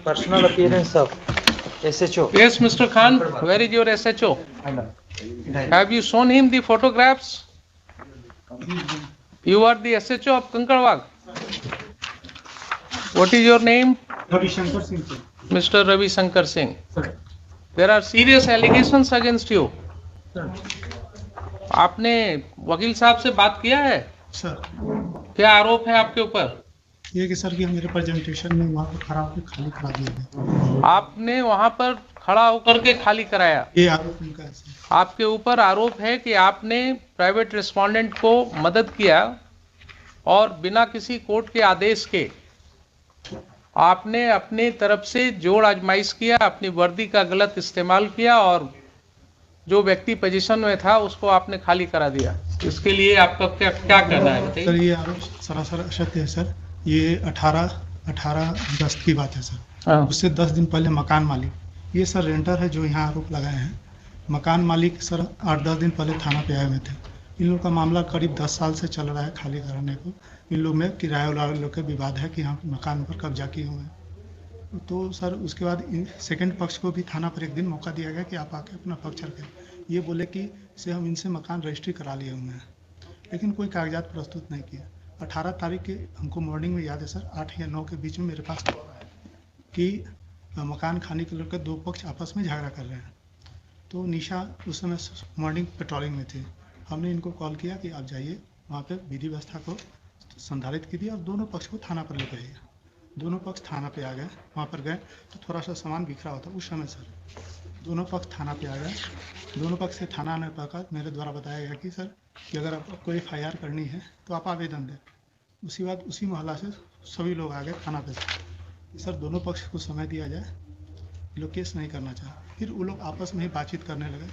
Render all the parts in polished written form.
personal appearance of SHO. Yes, Mr. Khan, where is your SHO? Have you shown him the photographs? You are the SHO of Kankarwag. What is your name? Ravi Shankar Singh. Mr. Ravi Shankar Singh. Sir. There are serious allegations against you. Sir. आपने वकील साहब से बात किया है? Sir क्या आरोप है आपके ऊपर? ये कि सर कि मेरे प्रेजेंटेशन में वहाँ पर खड़ा होकर खाली करा दिया गया। आपने वहां पर खड़ा होकर के खाली कराया? ये आरोप उनका है सर। आपके ऊपर आरोप है कि आपने प्राइवेट रेस्पोंडेंट को मदद किया और बिना किसी कोर्ट के आदेश के आपने अपने तरफ से जोड़ आजमाइश किया, अपनी वर्दी का गलत इस्तेमाल किया और जो व्यक्ति पोजीशन में था उसको आपने खाली करा दिया। इसके लिए आपका क्या कहना है बताइए? सर ये आरोप सरासर असत्य है सर। ये 18 अगस्त की बात है सर। उससे 10 दिन पहले मकान मालिक, ये सर रेंटर है जो यहाँ आरोप लगाए हैं। मकान मालिक सर 8-10 दिन पहले थाना पे आए हुए थे। इन लोग का मामला करीब 10 साल से चल रहा है खाली कराने को। इन लोग में किराए वाले लोग का विवाद है कि यहाँ मकान पर कब्जा किए हुए हैं। तो सर उसके बाद सेकंड पक्ष को भी थाना पर एक दिन मौका दिया गया कि आप आके अपना पक्ष रखें। ये बोले कि से हम इनसे मकान रजिस्ट्री करा लिए हुए हैं, लेकिन कोई कागजात प्रस्तुत नहीं किया। 18 तारीख के हमको मॉर्निंग में याद है सर 8 या 9 के बीच में मेरे पास कि मकान खाने के लेकर 2 पक्ष आपस में झगड़ा कर रहे हैं। तो निशा उस समय मॉर्निंग पेट्रोलिंग में थे। हमने इनको कॉल किया कि आप जाइए वहाँ पे विधि व्यवस्था को संधारित कीजिए और दोनों पक्ष को थाना पर लेकर आइए। दोनों पक्ष थाना पे आ गए। वहाँ पर गए तो थोड़ा सा सामान बिखरा होता उस समय सर दोनों पक्ष थाना पे आ गए। दोनों पक्ष से थाना आने पर मेरे द्वारा बताया गया कि सर कि अगर आपको FIR करनी है तो आप आवेदन दें। उसी बाद उसी मोहल्ला से सभी लोग आ गए थाना पे सर दोनों पक्ष को समय दिया जाए, लोग केस नहीं करना चाहे। फिर वो लोग आपस में ही बातचीत करने लगे।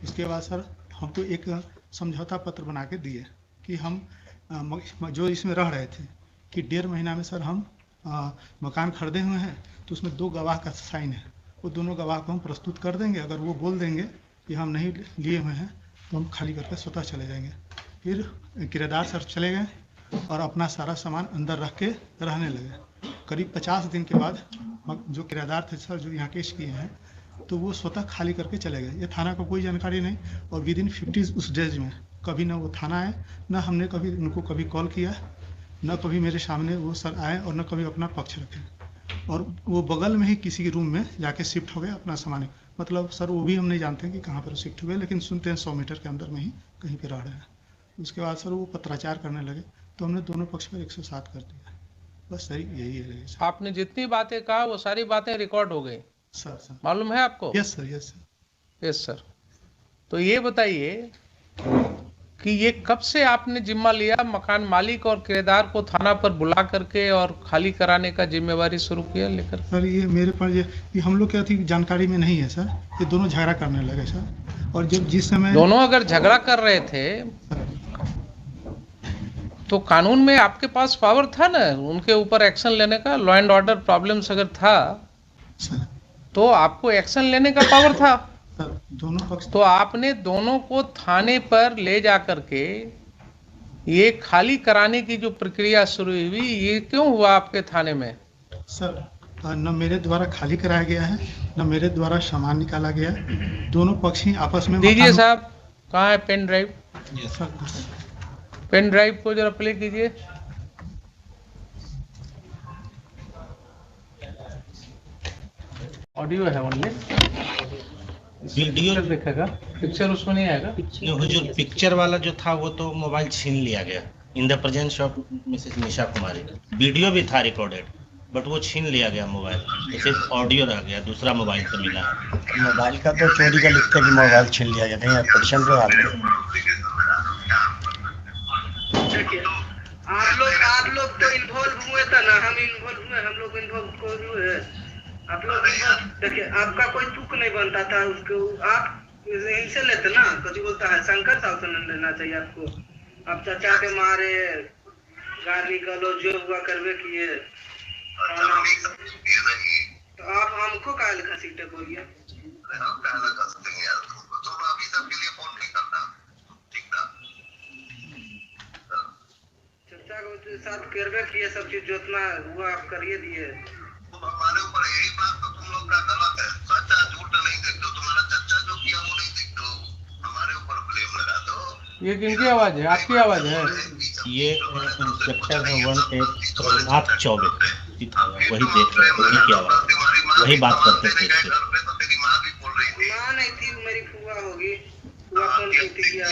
उसके बाद सर हमको एक समझौता पत्र बना के दिए कि हम जो इसमें रह रहे थे कि 1.5 महीना में सर हम मकान खरीदे हुए हैं, तो उसमें 2 गवाह का साइन है। वो दोनों गवाह को हम प्रस्तुत कर देंगे। अगर वो बोल देंगे कि हम नहीं लिए हुए हैं तो हम खाली करके स्वतः चले जाएंगे। फिर किराएदार सर चले गए और अपना सारा सामान अंदर रख के रहने लगे। करीब 50 दिन के बाद जो किराएदार थे सर जो यहाँ केस किए हैं तो वो स्वतः खाली करके चले गए। ये थाना को कोई जानकारी नहीं और विदिन 50 उस डेज में कभी ना वो थाना आए, ना हमने कभी उनको कभी कॉल किया, न कभी मेरे सामने वो सर आए और न कभी अपना पक्ष रखे। और वो बगल में ही किसी के रूम में जाके शिफ्ट हो गए अपना सामान। मतलब सर वो भी हम नहीं जानते कि कहाँ पर शिफ्ट हुए, लेकिन सुनते हैं 100 मीटर के अंदर में ही कहीं पे रह रहे हैं। उसके बाद सर वो पत्राचार करने लगे तो हमने दोनों पक्ष पर 107 कर दिया। बस सर यही है सर। आपने जितनी बातें कहा वो सारी बातें रिकॉर्ड हो गई सर मालूम है आपको? Yes sir. Yes sir. तो ये बताइए कि ये कब से आपने जिम्मा लिया मकान मालिक और किराएदार को थाना पर बुला करके और खाली कराने का जिम्मेवारी शुरू किया लेकर? सर ये मेरे पास ये हम लोग क्या थी जानकारी में नहीं है सर। ये दोनों झगड़ा करने लगे सर। और जब जिस समय दोनों अगर झगड़ा कर रहे थे तो कानून में आपके पास पावर था ना उनके ऊपर एक्शन लेने का। लॉ एंड ऑर्डर प्रॉब्लम्स अगर था तो आपको एक्शन लेने का पावर था। दोनों पक्ष तो आपने दोनों को थाने पर ले जा करके ये खाली कराने की जो प्रक्रिया शुरू हुई ये क्यों हुआ आपके थाने में? सर न मेरे द्वारा खाली कराया गया है न मेरे द्वारा सामान निकाला गया। दोनों पक्ष ही आपस में दीजिए साहब। कहाँ है pen drive? Sir pen drive को जरा प्ले कीजिए। ऑडियो है ओनली, वीडियो दिखेगा, पिक्चर उसमें नहीं आएगा। जो पिक्चर वाला जो था वो तो मोबाइल छीन लिया गया in the presence of Mrs Nisha Kumari. Video भी था रिकॉर्डेड बट वो छीन लिया गया मोबाइल। तो सिर्फ ऑडियो रह गया, दूसरा मोबाइल से मिला। मोबाइल का तो चोरी का लिखते कि मोबाइल छीन लिया गया। नहीं पिटिशन पे आप लोग तो इन्वॉल्व हुए था ना, हम इन्वॉल्व हुए, हम लोग इन्वॉल्व हुए। आप लोग देखिए आपका कोई तुक नहीं बनता था उसको, आप इनसे लेते ना। कभी बोलता है शंकर साहब से नहीं लेना चाहिए आपको। आप चाचा के मारे गाली गलो जो हुआ करवे किए तो आप हमको क्या लिखा सीटे बोलिए। चाचा के साथ करवे किए सब चीज जितना हुआ आप करिए दिए। हमारे ऊपर ये किनकी आवाज है? आपकी आवाज है? ये इंस्पेक्टर है 18 प्रभुनाथ चौबे, वही देख रहे, वही की आवाज, वही बात करते थे इससे। माँ नहीं थी, मेरी फुआ होगी, फुआ फोन की थी क्या?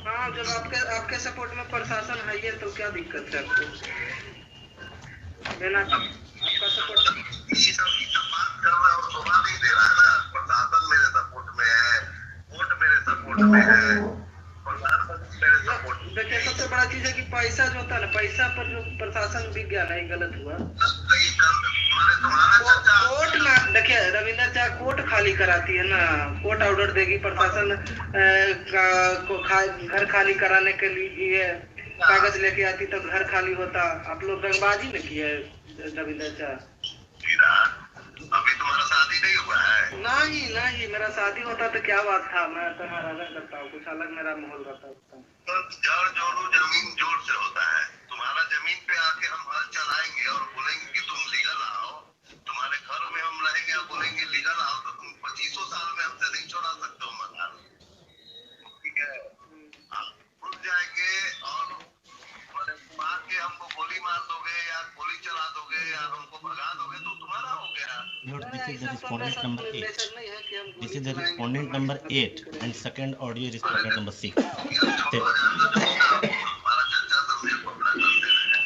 हाँ, जब आपके सपोर्ट में प्रशासन है ये, तो क्या दिक्कत है आपको? देना आपका सपोर्ट। देखिए, सबसे बड़ा चीज है कि पैसा जो होता है ना, पैसा पर जो प्रशासन बिक गया, नहीं गलत हुआ। कोर्ट में देखिए, रविंदर चा कोर्ट खाली कराती है ना, कोर्ट ऑर्डर देगी, प्रशासन घर खाली कराने के लिए कागज लेके आती तो घर खाली होता। आप लोग रंगबाजी में किए रविंदर चा। अभी तुम्हारा शादी नहीं हुआ है? नहीं, मेरा शादी होता तो क्या बात था, मैं तो अलग करता हूँ, कुछ अलग मेरा माहौल रहता। तो जड़ जोड़ो जमीन जोड़ से होता है। तुम्हारा जमीन पे आके हम हल चलाएंगे और बोलेंगे कि तुम लीगल आओ, तुम्हारे घर में हम रहेंगे और बोलेंगे लीगल आओ, तो तुम 25 साल में हमसे नहीं छोड़ा सकते हो मकान, ठीक है? आप रुक जाएंगे और मार के हमको गोली मार दोगे या गोली चला दोगे या हमको भगा दोगे, तो तुम्हारा हो गया। This is the respondent number 8. This is the respondent number 8 and second audio is respondent number 6. हमारा चर्चा समझे पकड़ा करते रहे,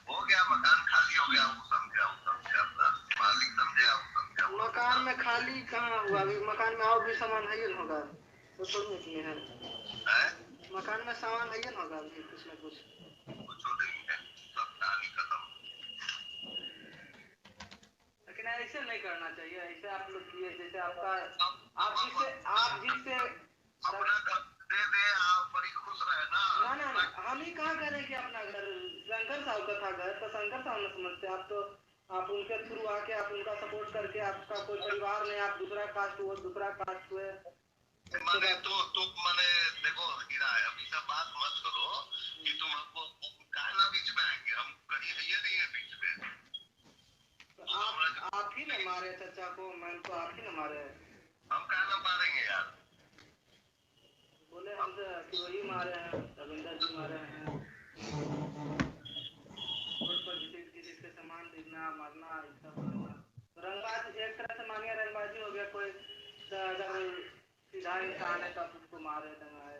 हो गया, मकान खाली हो गया, वो समझे अपना मालिक समझे, मकान में खाली कहाँ हुआ? अभी मकान में और भी सामान है ही होगा, तो थोड़ी नहीं है। मकान में सामान है ही होगा अभी कुछ न कुछ। लेकिन ऐसे नहीं करना चाहिए, ऐसे आप लोग किए जैसे आपका आप जिससे अपना घर दे दे, आप बड़ी खुश रहे ना। हम ही कहाँ करें कि अपना घर शंकर साहब का था घर, तो शंकर साहब ने समझते। आप उनके थ्रू आके आप उनका सपोर्ट करके, आपका कोई परिवार नहीं, आप दूसरा कास्ट हुए माने तो माने देखो हीरा है, अभी सब बात मत करो कि तुम हमको कहना बीच में आएंगे, हम कहीं ये नहीं है बीच में। आप ही ने मारे चाचा को, मैं तो आप ही ने मारे। हम कहना मारेंगे यार, बोले हमसे कि वही मारे हैं, रविंदर जी मारे हैं। रोड पर किसी के सामान देखना, मारना, ऐसा रंगबाजी, एक तरह से मानिए रंगबाजी हो गया। कोई अगर सीधा इंसान है तो आप उसको मारे दंगाए।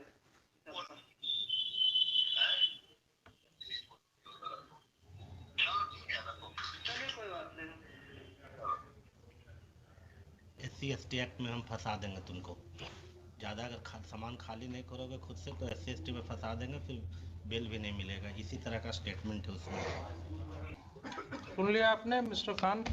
चलिए कोई बात नहीं। SC/ST एक्ट में हम फंसा देंगे तुमको। ज़्यादा अगर सामान खाली नहीं करोगे खुद से तो SC/ST में फंसा देंगे, फिर बेल भी नहीं मिलेगा। इसी तरह का स्टेटमेंट है उसमें। सुन लिया आपने मिस्टर खान?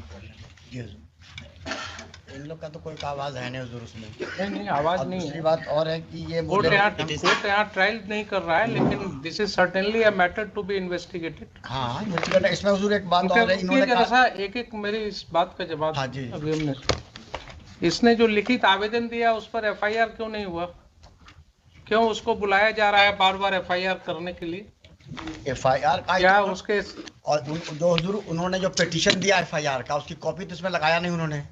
इन लोग का तो कोई आवाज है नहीं हुजूर उसमें। नहीं आवाज नहीं है। दूसरी बात और है कि ये कोर्ट यहाँ ट्रायल नहीं कर रहा है, लेकिन this is certainly a matter to be investigated. हाँ, इन्वेस्टिगेट। इसमें हुजूर एक बात और है, इन्होंने कहा एक मेरी इस बात का जवाब। हाँ जी। अभी हमने इसने जो लिखित आवेदन दिया उस पर FIR क्यों नहीं हुआ? क्यों उसको बुलाया जा रहा है बार बार FIR करने के लिए? FIR का क्या उसके और जो हुजूर उन्होंने जो पिटीशन दिया FIR का, उसकी कॉपी तो इसमें लगाया नहीं उन्होंने।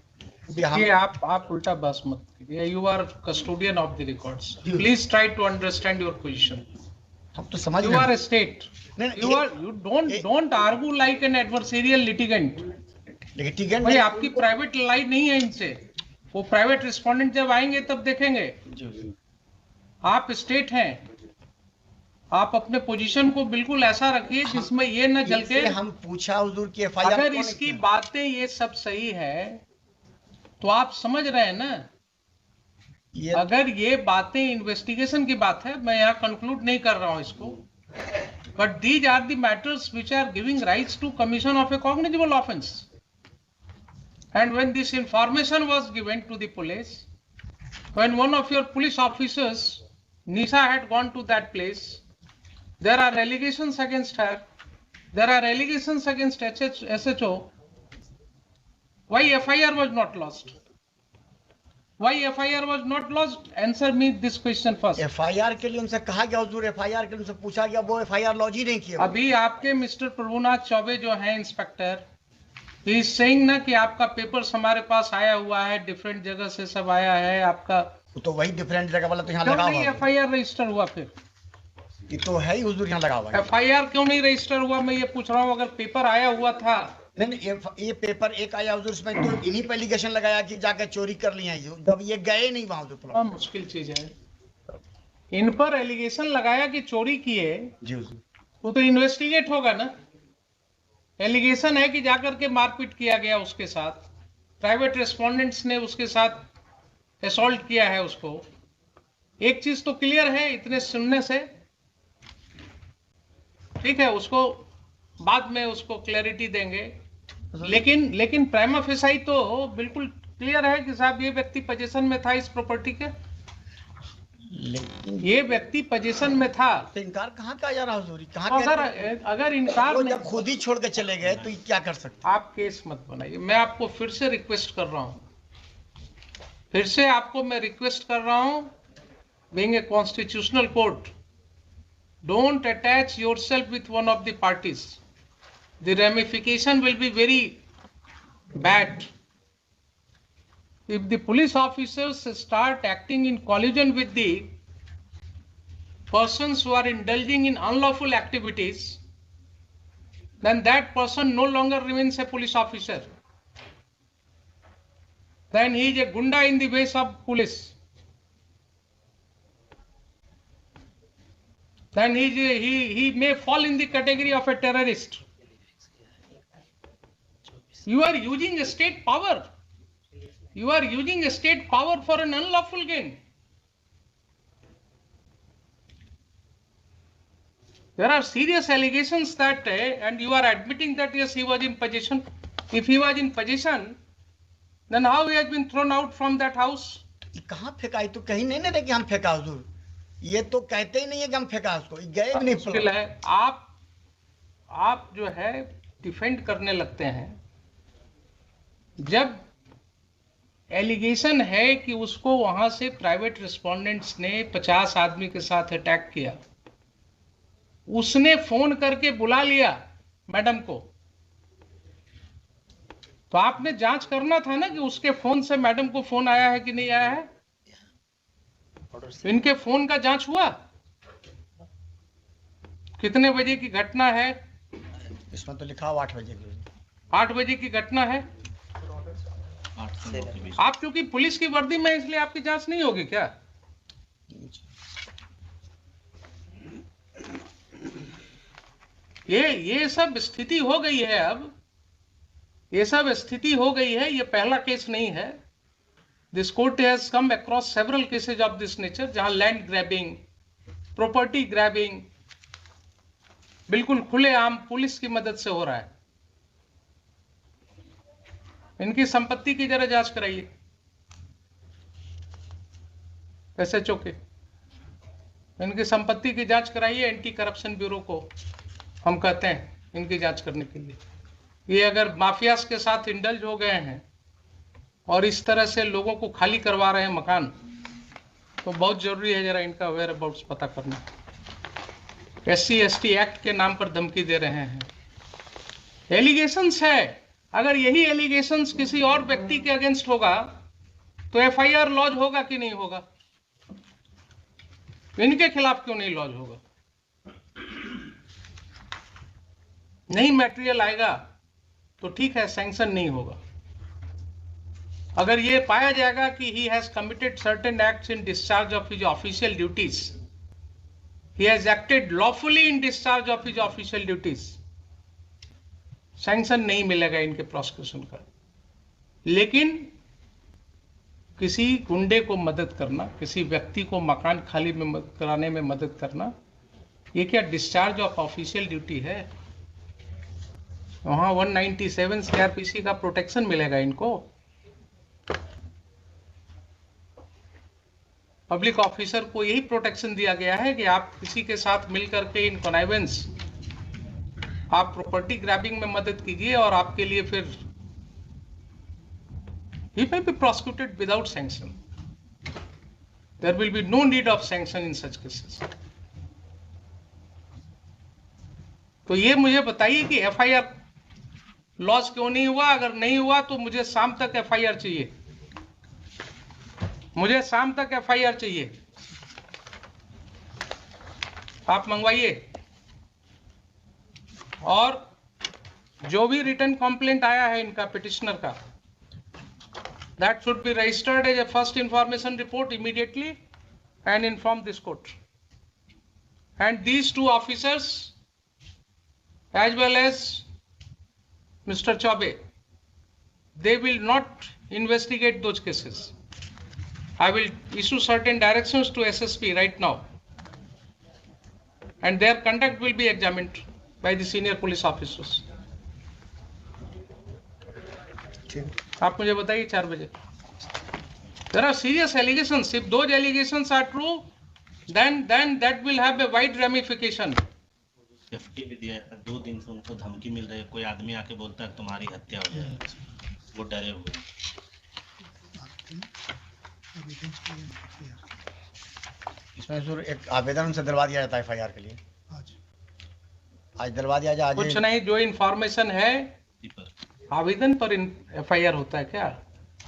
ये आप उल्टा बस मत कीजिए। You are custodian of the records, please try to understand your position. हम तो समझ you are a state, you don't argue like an adversarial litigant. Litigant भाई आपकी प्राइवेट लाइन नहीं है इनसे, वो प्राइवेट रिस्पोंडेंट जब आएंगे तब देखेंगे। आप स्टेट हैं, आप अपने पोजीशन को बिल्कुल ऐसा रखिए जिसमें ये न जल के। हम पूछा हुजूर की FIR अगर इसकी बातें ये सब सही है तो आप समझ रहे हैं ना, अगर ये बातें इन्वेस्टिगेशन की बात है, मैं यहाँ कंक्लूड नहीं कर रहा हूँ इसको, but these are the matters which are giving rights to commission of a cognizable offence. And when this information was given to the police, when one of your police officers Nisha had gone to that place, there are allegations against her, there are allegations against SHO. Why FIR was not lodged? Why FIR was not lodged? Answer me this question first. FIR के लिए उनसे कहा गया हुजूर, FIR के लिए उनसे पूछा गया, वो FIR लॉन्च ही नहीं किया। अभी आपके मिस्टर प्रभुनाथ चौबे जो हैं इंस्पेक्टर, ही इज सेइंग ना कि आपका पेपर्स हमारे पास आया हुआ है, डिफरेंट जगह से सब आया है आपका। तो वही डिफरेंट जगह वाला तो यहाँ क्यों लगा नहीं हुआ है। एफआईआर रजिस्टर हुआ? फिर ये तो है ही हुजूर, यहाँ लगा हुआ है। एफआईआर क्यों नहीं रजिस्टर हुआ? मैं ये पूछ रहा हूँ। अगर पेपर आया हुआ था। नहीं नहीं, ये पेपर एक आया हुजूर, इसमें तो इन्हीं पे एलिगेशन लगाया कि जाके चोरी कर लिया है, जब ये गए नहीं वहां हुजूर। बहुत मुश्किल चीज है। इन पर एलिगेशन लगाया कि चोरी किए, जी हुजूर। वो तो इन्वेस्टिगेट होगा ना। एलिगेशन है कि जाकर के मारपीट किया गया उसके साथ, प्राइवेट रेस्पोंडेंट्स ने उसके साथ असॉल्ट किया है उसको। एक चीज तो क्लियर है इतने सुनने से, ठीक है, उसको बाद में उसको क्लैरिटी देंगे। लेकिन प्राइमा फेसाई तो बिल्कुल क्लियर है कि साहब ये व्यक्ति पोजीशन में था इस प्रॉपर्टी के, ये व्यक्ति पोजीशन में था। तो इनकार कहाँ का जा रहा हुजूर? कहाँ अगर इनकार वो जब खुद ही छोड़ के चले गए तो ये क्या कर सकते? आप केस मत बनाइए। मैं आपको फिर से रिक्वेस्ट कर रहा हूं, फिर से आपको मैं रिक्वेस्ट कर रहा हूं, being a constitutional court, don't attach yourself with one of the parties. The ramification will be very bad. If the police officers start acting in collusion with the persons who are indulging in unlawful activities, then that person no longer remains a police officer. Then he is a gunda in the ways of police. Then he may fall in the category of a terrorist. You are using a state power. You are using a state power for an unlawful gain. There are serious allegations that, and you are admitting that yes, he was in possession. If he was in possession, then how he has been thrown out from that house? कहाँ फेंका? ये तो कहीं नहीं ना कि हम फेंका हुजूर, ये तो कहते ही नहीं है कि हम फेंका उसको, गए भी नहीं। मुश्किल है। आप जो है डिफेंड करने लगते हैं। जब एलिगेशन है कि उसको वहां से प्राइवेट रिस्पोंडेंट्स ने 50 आदमी के साथ अटैक किया, उसने फोन करके बुला लिया मैडम को, तो आपने जांच करना था ना कि उसके फोन से मैडम को फोन आया है कि नहीं आया है। इनके फोन का जांच हुआ? कितने बजे की घटना है? इसमें तो लिखा हुआ 8 बजे की। 8 बजे की घटना है। आप चूंकि पुलिस की वर्दी में, इसलिए आपकी जांच नहीं होगी क्या? ये सब स्थिति हो गई है। अब ये सब स्थिति हो गई है। ये पहला केस नहीं है। This court has come across several cases of this nature, जहां लैंड ग्रैबिंग, प्रॉपर्टी ग्रैबिंग बिल्कुल खुलेआम पुलिस की मदद से हो रहा है। इनकी संपत्ति की जरा जांच कराइए, एसएचओ के, इनकी संपत्ति की जांच कराइए। एंटी करप्शन ब्यूरो को हम कहते हैं इनकी जांच करने के लिए। ये अगर माफियाज के साथ इंडल्ज हो गए हैं और इस तरह से लोगों को खाली करवा रहे हैं मकान, तो बहुत जरूरी है जरा इनका वेयर अबाउट्स पता करना। SC/ST एक्ट के नाम पर धमकी दे रहे हैं। एलिगेशंस है। अगर यही एलिगेशंस किसी और व्यक्ति के अगेंस्ट होगा तो FIR लॉज होगा कि नहीं होगा? इनके खिलाफ क्यों नहीं लॉज होगा? नहीं मटेरियल आएगा तो ठीक है, सैंक्शन नहीं होगा। अगर ये पाया जाएगा कि he has committed certain acts in discharge of his official duties, he has acted lawfully in discharge of his official duties, sanction नहीं मिलेगा इनके प्रोसिक्यूशन का। लेकिन किसी गुंडे को मदद करना, किसी व्यक्ति को मकान खाली में कराने में मदद करना, ये क्या डिस्चार्ज ऑफ ऑफिशियल ड्यूटी है? वहां 197 CRPC का प्रोटेक्शन मिलेगा इनको। पब्लिक ऑफिसर को यही प्रोटेक्शन दिया गया है कि आप किसी के साथ मिलकर के इन कॉनाइवेंस, आप प्रॉपर्टी ग्रैबिंग में मदद कीजिए और आपके लिए फिर he may be prosecuted without sanction. There will be no need of sanction in such cases. तो ये मुझे बताइए कि FIR लॉस क्यों नहीं हुआ? अगर नहीं हुआ तो मुझे शाम तक एफआईआर चाहिए, मुझे शाम तक एफआईआर चाहिए। आप मंगवाइए। और जो भी रिटर्न कंप्लेंट आया है इनका पिटिशनर का, that should be registered as a first information report immediately and inform this court. And these two officers as well as Mr. Chaube, they will not investigate those cases. I will issue certain directions to SSP right now, and their conduct will be examined by the senior police officers. आप मुझे बताइए 4 बजे। There are serious allegations. If those allegations are true, then that will have a wide ramification. Safety भी दिया है, 2 दिन से उनको धमकी मिल रही है, कोई आदमी आके बोलता है तुम्हारी हत्या हो जाएगी, वो डरे हुए। इसमें जरूर एक आवेदन उनसे दिलवा दिया जाता है एफआईआर के लिए, आज दिलवा दिया जाए। कुछ नहीं, जो इन्फॉर्मेशन है आवेदन पर एफआईआर होता है क्या?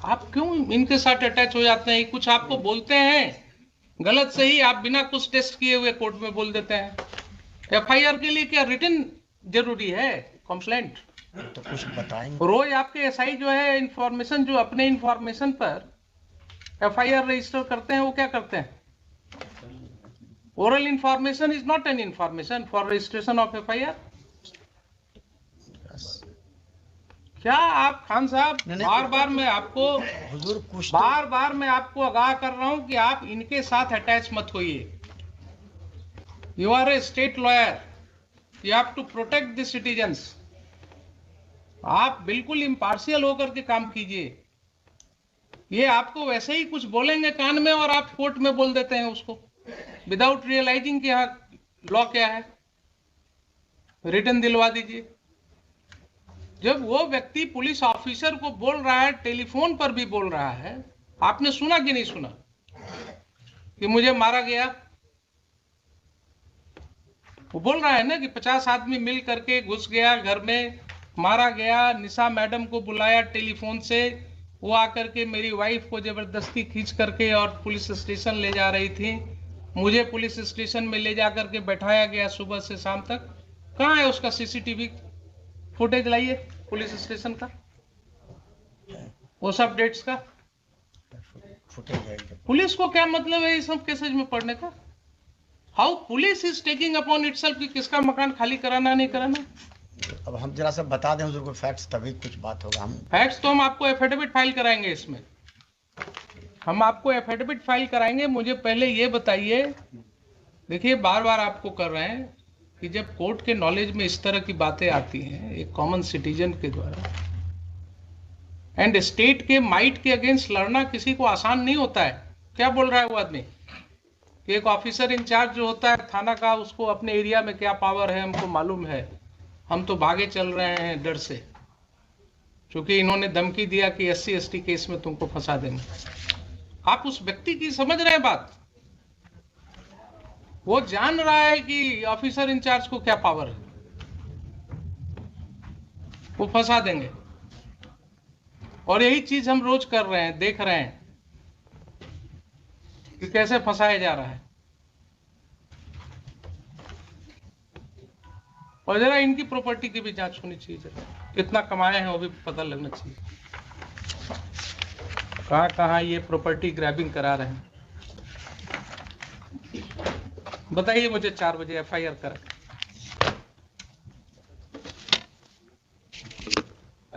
आप क्यों इनके साथ अटैच हो जाते हैं? कुछ आपको बोलते हैं गलत सही, आप बिना कुछ टेस्ट किए हुए कोर्ट में बोल देते हैं। एफआईआर के लिए क्या रिटन जरूरी है? कंप्लेंट तो कुछ बताएंगे। रोज आपके एसआई जो है इंफॉर्मेशन, जो अपने इंफॉर्मेशन पर एफआईआर रजिस्टर करते हैं, वो क्या करते हैं? Oral information is not an information for registration of FIR. क्या आप खान साहब, बार बार मैं आपको हुजूर कुछ बार मैं आपको आगाह कर रहा हूं कि आप इनके साथ अटैच मत होइए। You are a state lawyer. You have to protect the citizens. आप बिल्कुल इम्पार्शियल होकर के काम कीजिए। ये आपको वैसे ही कुछ बोलेंगे कान में और आप कोर्ट में बोल देते हैं उसको, विदाउट रियलाइजिंग कि यहाँ लॉ क्या है। रिटर्न दिलवा दीजिए। जब वो व्यक्ति पुलिस ऑफिसर को बोल रहा है, टेलीफोन पर भी बोल रहा है, आपने सुना कि नहीं सुना कि मुझे मारा गया? वो बोल रहा है ना कि 50 आदमी मिल करके घुस गया घर में, मारा गया। निशा मैडम को बुलाया टेलीफोन से, वो आकर के मेरी वाइफ को जबरदस्ती खींच करके और पुलिस स्टेशन ले जा रही थी। मुझे पुलिस स्टेशन में ले जा करके बैठाया गया सुबह से शाम तक। कहाँ है उसका सीसीटीवी फुटेज? लाइए पुलिस स्टेशन का, वो सब डेट्स का फुटेज। पुलिस को क्या मतलब है इस सब केसेज में पढ़ने का? How police is taking upon itself कि किसका मकान खाली कराना नहीं कराना। अब हम जरा सा बता दें हुजूर को फैक्ट्स, तभी कुछ बात होगा। हम फैक्ट्स तो हम आपको एफिडेविट फाइल कराएंगे, इसमें हम आपको एफिडेविट फाइल कराएंगे। मुझे पहले ये बताइए, देखिए बार बार आपको कर रहे हैं कि जब कोर्ट के नॉलेज में इस तरह की बातें आती हैं एक कॉमन सिटीजन के द्वारा, एंड स्टेट के माइट के अगेंस्ट लड़ना किसी को आसान नहीं होता है। क्या बोल रहा है वो आदमी? एक ऑफिसर इंचार्ज जो होता है थाना का, उसको अपने एरिया में क्या पावर है हमको मालूम है, हम तो भागे चल रहे हैं डर से, क्योंकि इन्होंने धमकी दिया कि SC ST केस में तुमको फंसा देंगे। आप उस व्यक्ति की समझ रहे हैं बात? वो जान रहा है कि ऑफिसर इंचार्ज को क्या पावर है, वो फंसा देंगे। और यही चीज हम रोज कर रहे हैं, देख रहे हैं कि कैसे फंसाया जा रहा है। और जरा इनकी प्रॉपर्टी की भी जांच होनी चाहिए, जरा कितना कमाए हैं वो भी पता लगना चाहिए, कहां कहां ये प्रॉपर्टी ग्रैबिंग करा रहे हैं। बताइए मुझे 4 बजे FIR करा।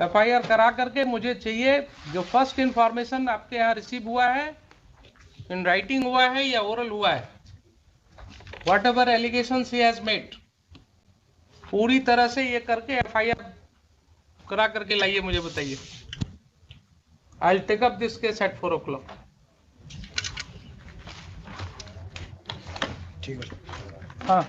FIR करा करके मुझे चाहिए जो फर्स्ट इंफॉर्मेशन आपके यहाँ रिसीव हुआ है, इन राइटिंग हुआ है या ओरल हुआ है, what ever allegations he has made, पूरी तरह से ये करके FIR करा करके लाइए, मुझे बताइए। I will take up this case at 4 o'clock। ठीक है। हाँ।